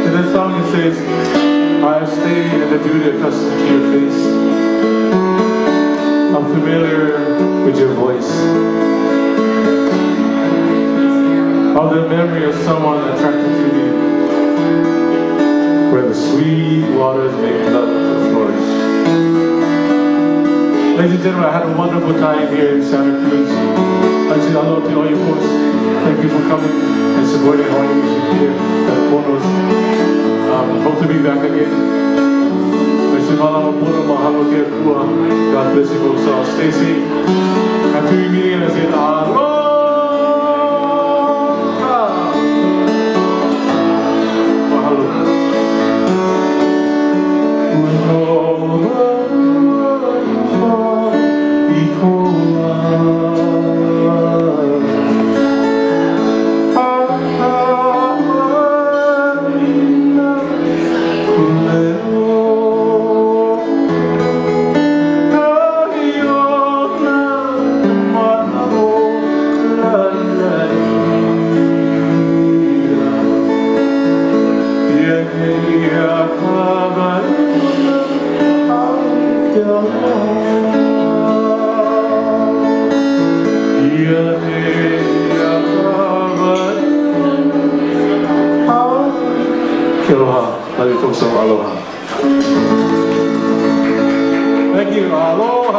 In the song it says, I have stayed in the beauty accustomed to your face. I'm familiar with your voice. Of the memory of someone attracted to me, where the sweet waters make love to flourish. Ladies and gentlemen, I had a wonderful time here in Santa Cruz. I say hello to all you folks. Thank you for coming and supporting all your music here at Ponos. Hope to be back again. God bless you folks. Stay safe. Happy meeting and I say aloha. Aloha. Love you folks. Aloha. Thank you. Aloha.